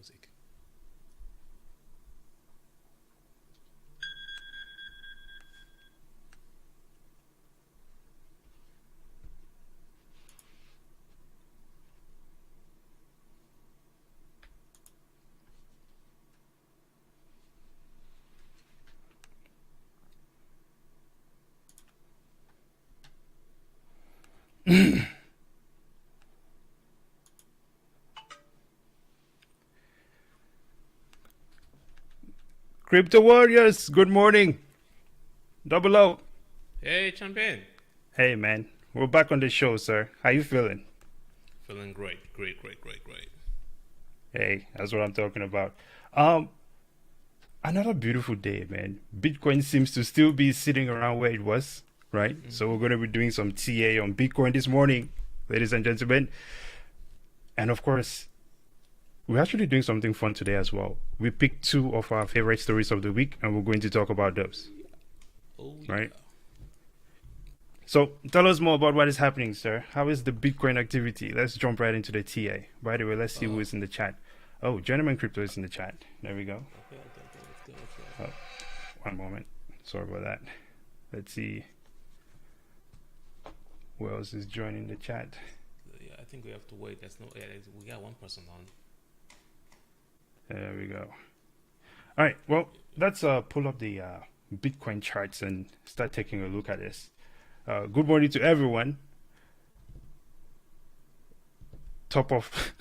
music. Crypto Warriors, good morning. Double O. Hey, champion. Hey man, we're back on the show, sir. How you feeling? Feeling great, great, great, great, great. Hey, that's what I'm talking about. Um, Another beautiful day, man. Bitcoin seems to still be sitting around where it was, right? So we're Hmm. going to be doing some TA on Bitcoin this morning, ladies and gentlemen. And of course, we're actually doing something fun today as well. We picked two of our favorite stories of the week, and we're going to talk about Oh those, yeah. Oh right? yeah. So tell us more about what is happening, sir. How is the Bitcoin activity? Let's jump right into the TA. By the way, let's see who Uh, is in the chat. Oh, Gentleman Crypto is in the chat. There we go. okay, okay, okay. Let's go. Let's go. Oh, one moment. Sorry about that. Let's see who else is joining the chat. Yeah, I think we have to wait. There's no. Yeah, we got one person on. There we go. All right. Well, let's pull up the Bitcoin charts and start taking a look at this. Good morning to everyone. Top of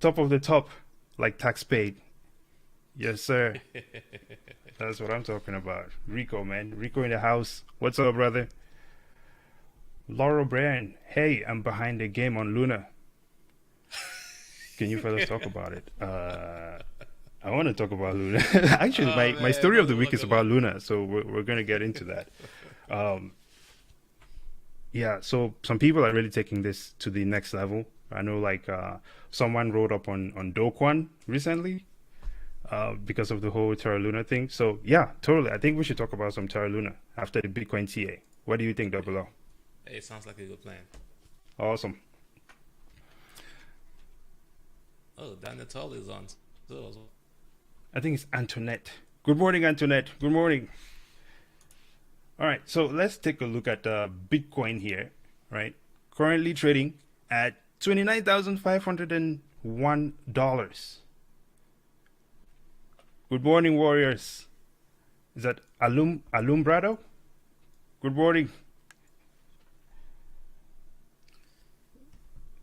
top of the top, like tax paid. Yes, sir. That's what I'm talking about. Rico, man. Rico in the house. What's up, brother? Laura Brand. Hey, I'm behind the game on Luna. Can you fellas talk about it? I want to talk about Luna. Actually, Oh my man, story of the don't week look is at about look. Luna, so we're going to get into that. Um, yeah, so some people are really taking this to the next level. I know, like, someone wrote up on Doquan recently because of the whole Terra Luna thing. So, yeah, totally. I think we should talk about some Terra Luna after the Bitcoin TA. What do you think, Double O? Hey, sounds like a good plan. Awesome. Oh, Dan Natal is on. So, I think it's Antoinette. Good morning, Antoinette. Good morning. All right, so let's take a look at Bitcoin here, right? Currently trading at $29,501. Good morning, warriors. Is that Alumbrado? Good morning.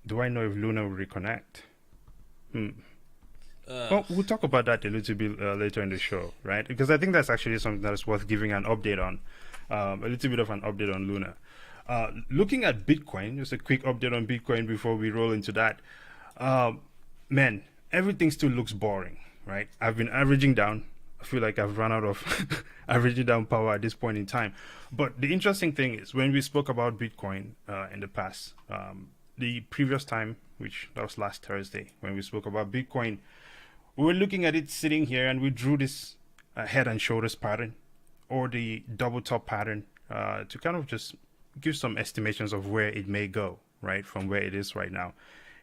Do I know if Luna will reconnect? Hmm. uh, Well, we'll talk about that a little bit later in the show, right? Because I think that's actually something that is worth giving an update on, a little bit of an update on Luna. Looking at Bitcoin, just a quick update on Bitcoin before we roll into that. Um, Man, everything still looks boring, right? I've been averaging down. I feel like I've run out of averaging down power at this point in time. But the interesting thing is when we spoke about Bitcoin in the past, the previous time, which that was last Thursday, when we spoke about Bitcoin, we were looking at it sitting here and we drew this head and shoulders pattern or the double top pattern to kind of just give some estimations of where it may go, right, from where it is right now.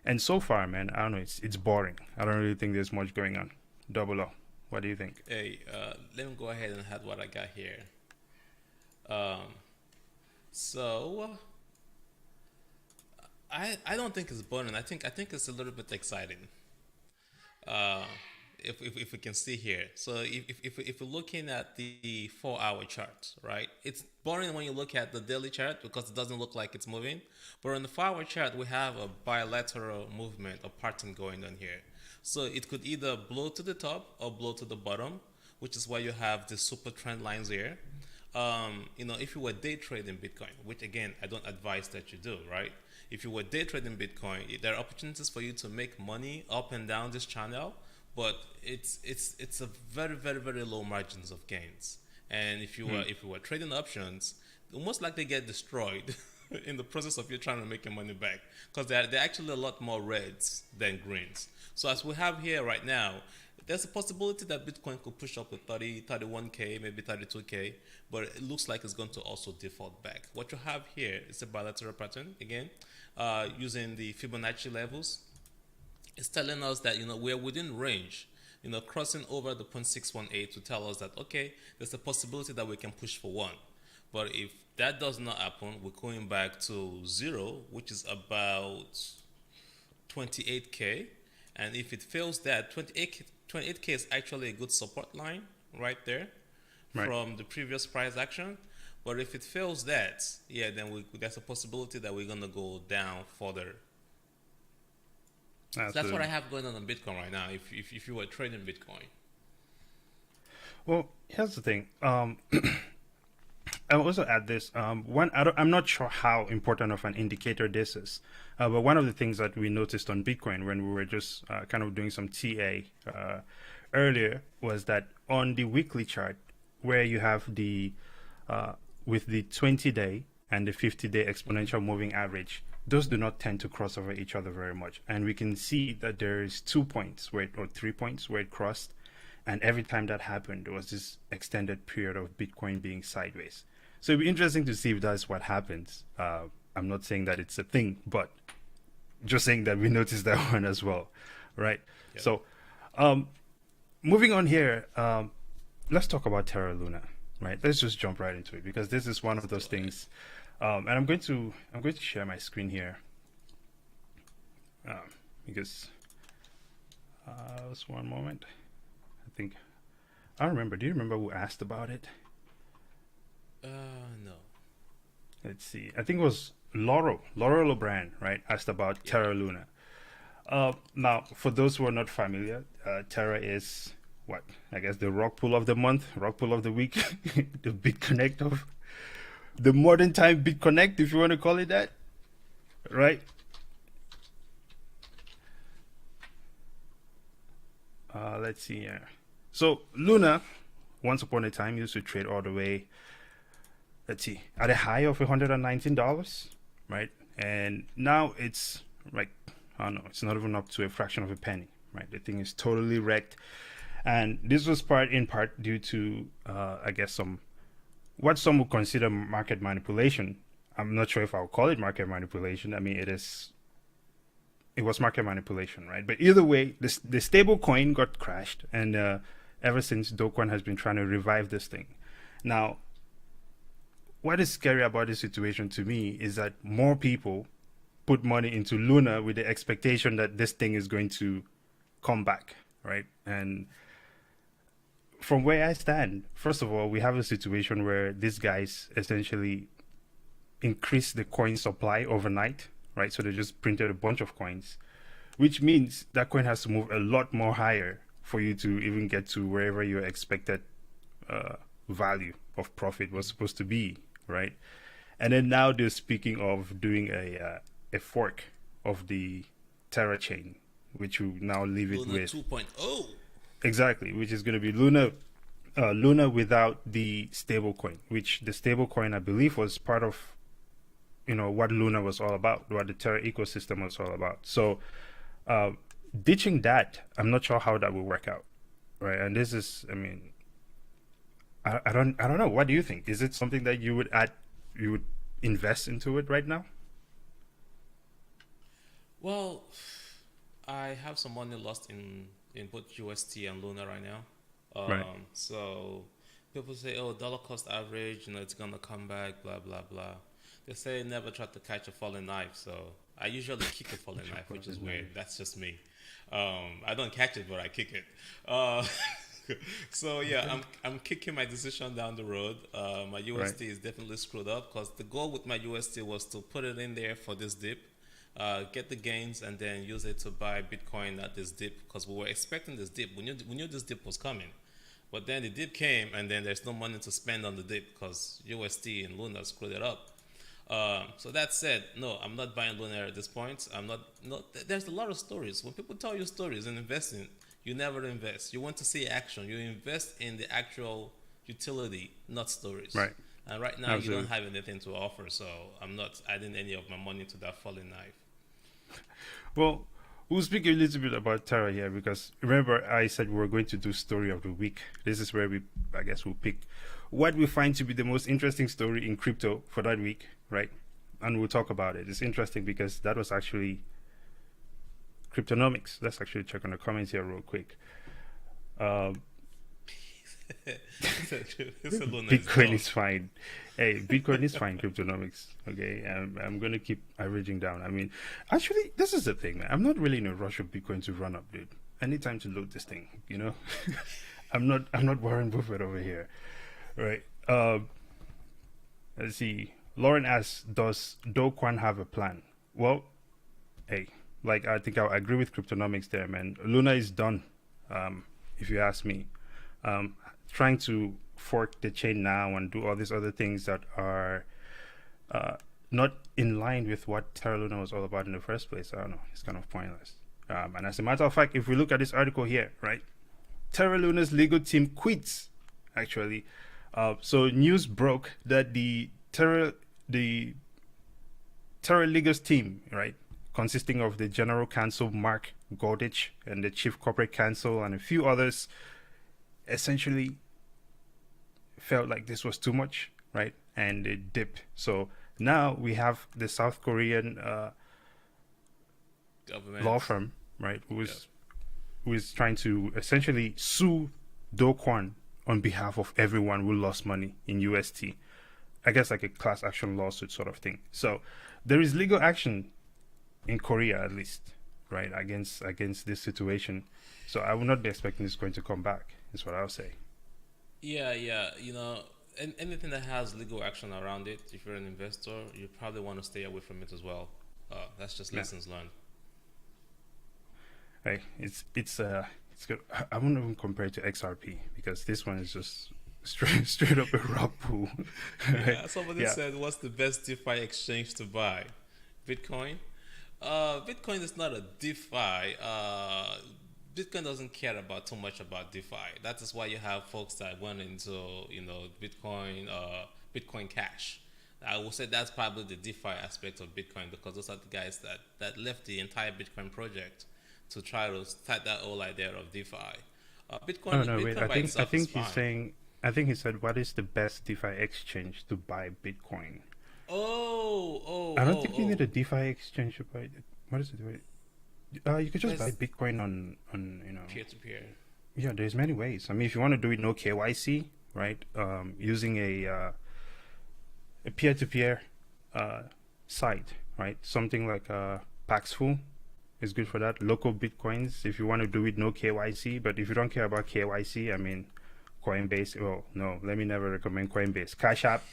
And so far, man, I don't know, it's boring. I don't really think there's much going on. Double O. What do you think? hey, let me go ahead and have what I got here. Um, so I don't think it's burning. I think it's a little bit exciting. Uh, if we can see here. So if we're looking at the 4 hour chart, right? It's boring when you look at the daily chart because it doesn't look like it's moving. But on the 4 hour chart, we have a bilateral movement, a pattern going on here. So it could either blow to the top or blow to the bottom, which is why you have the super trend lines here. If you were day trading Bitcoin, which again, I don't advise that you do, right? If you were day trading Bitcoin, there are opportunities for you to make money up and down this channel, but it's a very very very low margins of gains. And Hmm. if you were trading options, you'll most likely get destroyed in the process of you trying to make your money back because they're actually a lot more reds than greens. So as we have here right now, there's a possibility that Bitcoin could push up to 30, 31K, maybe 32K, but it looks like it's going to also default back. What you have here is a bilateral pattern, again, using the Fibonacci levels. It's telling us that we're within range. Crossing over the 0.618 to tell us that okay, there's a possibility that we can push for one. But if that does not happen, we're going back to zero, which is about 28k. And if it fails that, 28k is actually a good support line right there Right. from the previous price action. But if it fails that, yeah, then there's a possibility that we're gonna go down further. So that's what I Absolutely. have going on Bitcoin right now. If you were trading Bitcoin, Well, here's the thing. I'll also add this. I'm not sure how important of an indicator this is, but one of the things that we noticed on Bitcoin when we were just kind of doing some TA earlier was that on the weekly chart, where you have the with the 20-day and the 50-day exponential moving average, those do not tend to cross over each other very much, and we can see that there is 2 points or 3 points where it crossed, and every time that happened, there was this extended period of Bitcoin being sideways. So it'd be interesting to see if that's what happens. I'm not saying that it's a thing, but just saying that we noticed that one as well, right? yep. So, um, moving on here, let's talk about Terra Luna, right? Let's just jump right into it because this is one Let's of go those ahead. things. And I'm going to share my screen here because just one moment. I think I don't remember. Do you remember who asked about it? No. Let's see. I think it was Laurel O'Brien, right? Asked about Yep. Terra Luna. Now, for those who are not familiar, Terra is what I guess the rock pool of the month, rock pool of the week, the big connect of the modern time big connect, if you want to call it that, right? Let's see here. So Luna, once upon a time, used to trade all the way. Let's see, at a high of $119, right? And now it's like I don't know, it's not even up to a fraction of a penny, right? The thing is totally wrecked, and this was in part due to I guess what some would consider market manipulation. I'm not sure if I'll call it market manipulation. I mean, it was market manipulation, right? But either way, the stable coin got crashed, and ever since Gtoc has been trying to revive this thing. Now, what is scary about this situation to me is that more people put money into Luna with the expectation that this thing is going to come back, right? And from where I stand, first of all, we have a situation where these guys essentially increased the coin supply overnight, right? So they just printed a bunch of coins, which means that coin has to move a lot more higher for you to even get to wherever your expected uh, value of profit was supposed to be, right? And then now they're speaking of doing a fork of the Terra chain, which will now leave it Luna with 2.0. exactly, which is going to be Luna without the stable coin, which the stable coin I believe was part of what Luna was all about, what the Terra ecosystem was all about. So uh, ditching that, I'm not sure how that will work out, right? And this is, I mean, I don't know. What do you think? Is it something that you would invest into it right now? Well, I have some money lost in both UST and Luna right now. Right. So people say, "Oh, dollar cost average, it's gonna come back." Blah blah blah. They say never try to catch a falling knife. So I usually kick a falling knife, which is weird. That's just me. I don't catch it, but I kick it. Uh, so yeah, I'm kicking my decision down the road. My Right. UST is definitely screwed up because the goal with my UST was to put it in there for this dip, get the gains, and then use it to buy Bitcoin at this dip because we were expecting this dip. We knew this dip was coming, but then the dip came, and then there's no money to spend on the dip because UST and Luna screwed it up. So that said, no, I'm not buying Lunar at this point. I'm not. No, there's a lot of stories. When people tell you stories in investing, you never invest. You want to see action. You invest in the actual utility, not stories. Right. And right now, you don't Absolutely. have anything to offer, so I'm not adding any of my money to that falling knife. Well, we'll speak a little bit about Terra here because remember I said we were going to do story of the week. This is where I guess, we'll pick what we find to be the most interesting story in crypto for that week, right? And we'll talk about it. It's interesting because that was actually Cryptonomics. Let's actually check on the comments here real quick. Um, It's a Luna is Bitcoin dumb. is fine. Hey, Bitcoin is fine. Cryptonomics. Okay, I'm gonna keep averaging down. I mean, actually, this is the thing, man. I'm not really in a rush of Bitcoin to run up, dude. I need time to load this thing. I'm not Warren Buffett over here, right? Let's see. Lauren asks, "Does Do Kwan have a plan?" Well, hey, like I think I agree with Cryptonomics there, man. Luna is done. If you ask me, um, trying to fork the chain now and do all these other things that are uh, not in line with what Terra Luna was all about in the first place. I don't know. It's kind of pointless. And as a matter of fact, if we look at this article here, right, Terra Luna's legal team quits. Actually, so news broke that the Terra Legal's team, right, consisting of the general counsel Mark Gordich and the chief corporate counsel and a few others, essentially felt like this was too much, right? And they dipped. So now we have the South Korean law Government. firm, right, Yeah. who is trying to essentially sue Do Kwon on behalf of everyone who lost money in UST. I guess like a class action lawsuit sort of thing. So there is legal action in Korea at least, right, against this situation. So I would not be expecting this going to come back. Is what I'll say. Yeah, yeah. Anything that has legal action around it, if you're an investor, you probably want to stay away from it as well. That's just Yeah. lessons learned. Hey, it's good. I wouldn't even compare it to XRP because this one is just straight up a rock pool. Right? Yeah, somebody Yeah. said, "What's the best DeFi exchange to buy?" Bitcoin. Bitcoin is not a DeFi. Bitcoin doesn't care about too much about DeFi. That is why you have folks that went into Bitcoin Cash. I would say that's probably the DeFi aspect of Bitcoin because those are the guys that left the entire Bitcoin project to try to start that whole idea of DeFi. Oh no, wait. Bitcoin by I itself is think he's fine. saying. I think he said, "What is the best DeFi exchange to buy Bitcoin?" Oh, oh, I don't oh, think you need oh. a DeFi exchange to buy it. What is it? Wait. You could just buy There's Bitcoin on. peer to peer. Yeah, there's many ways. I mean, if you want to do it no KYC, right? Using a peer-to-peer uh, site, right? Something like Paxful is good for that. Local Bitcoins, if you want to do it no KYC, but if you don't care about KYC, I mean, Coinbase. Well, no, let me never recommend Coinbase. Cash App,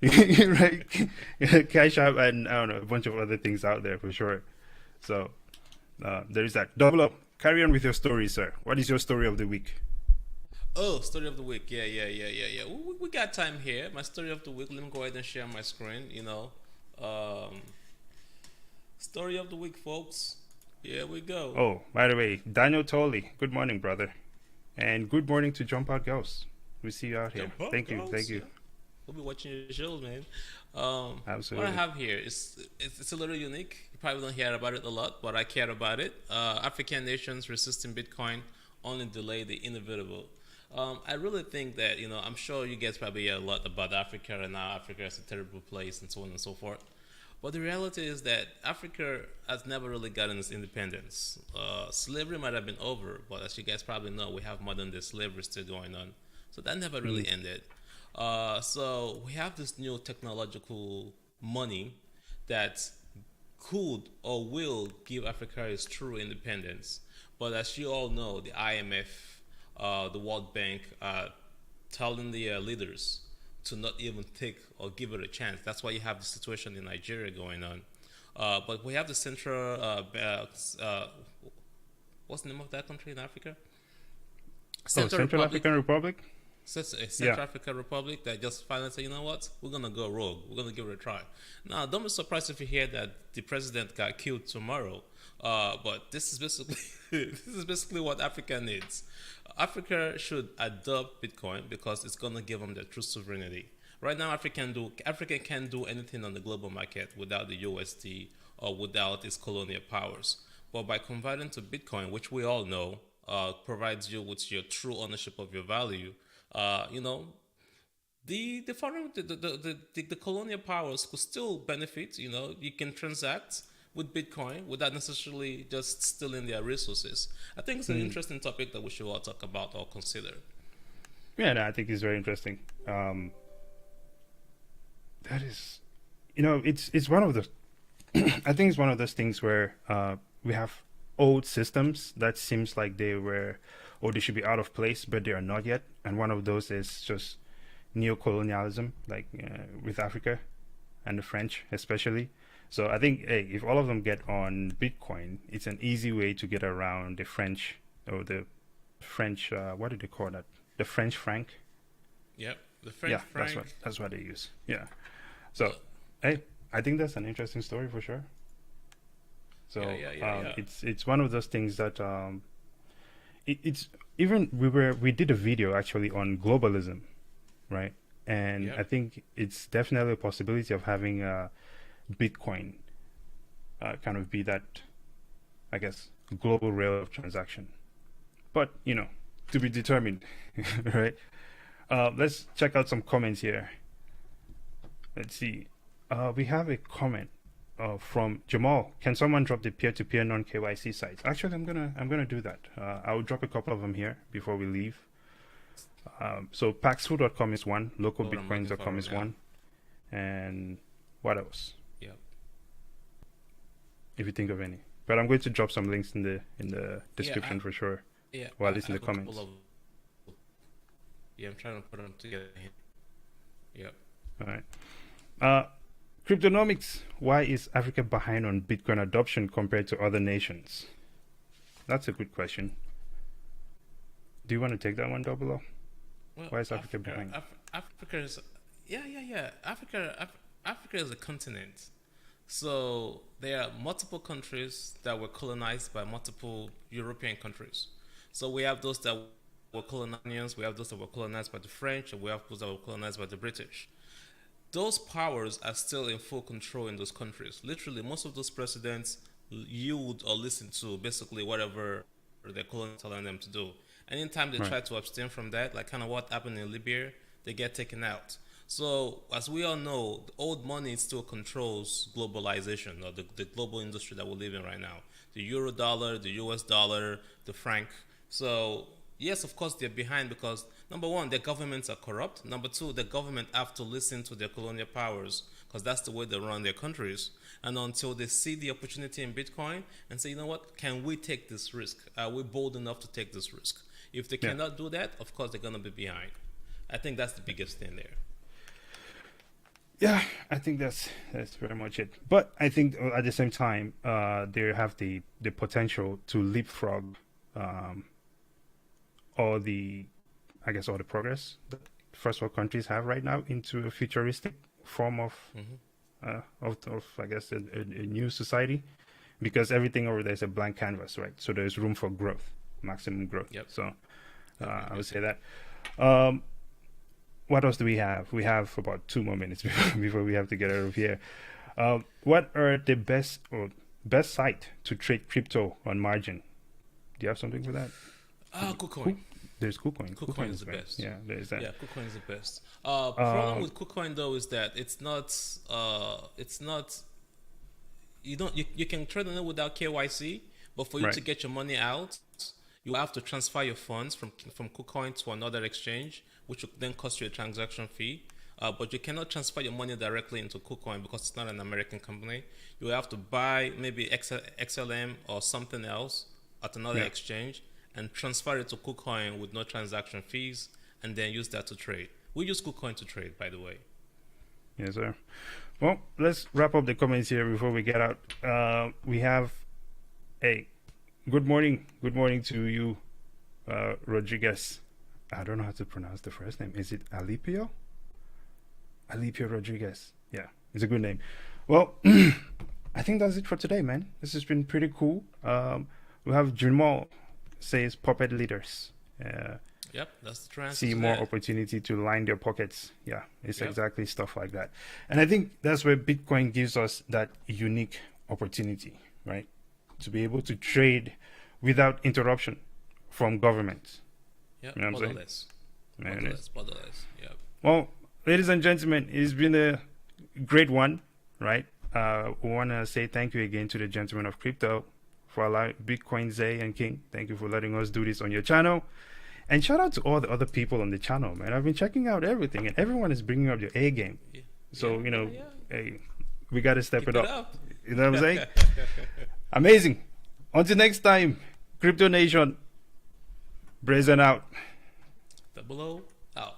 right? Cash App, and I don't know, a bunch of other things out there for sure. So there is that. Double up. Carry on with your story, sir. What is your story of the week? Oh, story of the week. Yeah, yeah, yeah, yeah, yeah. We got time here. My story of the week. Let me go ahead and share my screen. Um, story of the week, folks. Here we go. Oh, by the way, Daniel Tolley. Good morning, brother. And good morning to Jump Out Girls. We see you out here. Jump up, Thank you. Thank girls. you. Yeah, we'll be watching your shows, man. What I Absolutely. have here is it's a little unique. You probably don't hear about it a lot, but I care about it. African nations resisting Bitcoin only delay the inevitable. I really think that I'm sure you guys probably hear a lot about Africa and now Africa is a terrible place and so on and so forth. But the reality is that Africa has never really gotten its independence. Slavery might have been over, but as you guys probably know, we have modern day slavery still going on. So that never Mm. really ended. So we have this new technological money that could or will give Africa its true independence. But as you all know, the IMF, the World Bank, telling the leaders to not even take or give it a chance. That's why you have the situation in Nigeria going on. But we have the central, what's the name of that country in Africa? Oh, Central Central Republic. African Republic? Central Yeah. African Republic that just finally said, you know what, we're gonna go rogue. We're gonna give it a try. Now, don't be surprised if you hear that the president got killed tomorrow. But this is basically this is basically what Africa needs. Africa should adopt Bitcoin because it's gonna give them their true sovereignty. Right now, Africa can't do anything on the global market without the USD or without its colonial powers. But by converting to Bitcoin, which we all know provides you with your true ownership of your value, you know, the foreign the colonial powers could still benefit. You know, you can transact with Bitcoin without necessarily just stealing their resources? I think it's an interesting topic that we should all talk about or consider. Yeah, no, I think it's very interesting. That is, it's one of the. I think it's one of those things where we have old systems that seems like they were, or they should be out of place, but they are not yet. And one of those is just neocolonialism, like with Africa and the French especially. So I think, hey, if all of them get on Bitcoin, it's an easy way to get around the French, or the French. What do they call that? The French franc. Yep, the French Yeah, franc. that's what they use. Yeah. So, hey, I think that's an interesting story for sure. So Yeah. it's one of those things that it's even we did a video actually on globalism, right? And Yep. I think it's definitely a possibility of having Bitcoin kind of be that, I guess, global rail of transaction. But to be determined, right? Let's check out some comments here. Let's see. We have a comment from Jamal. Can someone drop the peer-to-peer non-KYC sites? Actually, I'm gonna do that. I'll drop a couple of them here before we leave. So paxful.com is one. Localbitcoins.com is one. And what else? Yep. If you think of any. But I'm going to drop some links in the description for sure. Yeah. Or at least in I the have a couple comments. I'm trying to put them together here. Yep. All right. Cryptonomics. Why is Africa behind on Bitcoin adoption compared to other nations? That's a good question. Do you want to take that one, Double O? Well, Why is Africa behind? Africa is, Africa is a continent. So there are multiple countries that were colonized by multiple European countries. So we have those that were colonials, we have those that were colonized by the French, and we have those that were colonized by the British. Those powers are still in full control in those countries. Literally, most of those presidents yield or listen to basically whatever the colonists telling them to do. Anytime they try to abstain from that, like kind of what happened in Libya, they get taken out. So, as we all know, the old money still controls globalization, or the global industry that we live in right now. The euro dollar, the US dollar, the franc. So, yes, of course, they're behind because, number one, their governments are corrupt. Number two, the government have to listen to their colonial powers because that's the way they run their countries. And until they see the opportunity in Bitcoin and say, you know what, can we take this risk? Are we bold enough to take this risk? If they cannot do that, of course, they're going to be behind. I think that's the biggest thing there. Yeah, I think that's very much it. But I think at the same time, they have the potential to leapfrog all the progress that first world countries have right now into a futuristic form of I guess a new society, because everything over there is a blank canvas, right? So there's room for growth, maximum growth. Yep. So I would say that. What else do we have? We have about 2 more minutes before we have to get out of here. What are the best site to trade crypto on margin? Do you have something for that? KuCoin. There's KuCoin. KuCoin is the best. Yeah, there's that. Yeah, KuCoin is the best. Problem with KuCoin though is that it's not. You can trade on it without KYC, but for you to get your money out, you have to transfer your funds from KuCoin to another exchange, which will then cost you a transaction fee. But you cannot transfer your money directly into KuCoin because it's not an American company. You have to buy maybe XLM or something else at another exchange and transfer it to KuCoin with no transaction fees, and then use that to trade. We use KuCoin to trade, by the way. Yes, sir. Well, let's wrap up the comments here before we get out. We have a good morning to you, Rodriguez. I don't know how to pronounce the first name. Is it Alipio? Alipio Rodriguez. Yeah, it's a good name. Well, I think that's it for today, man. This has been pretty cool. We have Jamal says puppet leaders. Yep, that's the trend. See more opportunity to line their pockets. Yeah, it's exactly stuff like that. And I think that's where Bitcoin gives us that unique opportunity, right? To be able to trade without interruption from governments. Yeah, you know what I'm saying? Borderless. Yeah. Well, ladies and gentlemen, it's been a great one, right? We want to say thank you again to the gentlemen of crypto for allowing Bitcoin Zay and King. Thank you for letting us do this on your channel. And shout out to all the other people on the channel, man. I've been checking out everything, and everyone is bringing up your A game. Yeah. So, Yeah, hey, we got to step Keep it up. You know what I'm saying? Amazing. Until next time, Crypto Nation, brazen out. Double O out.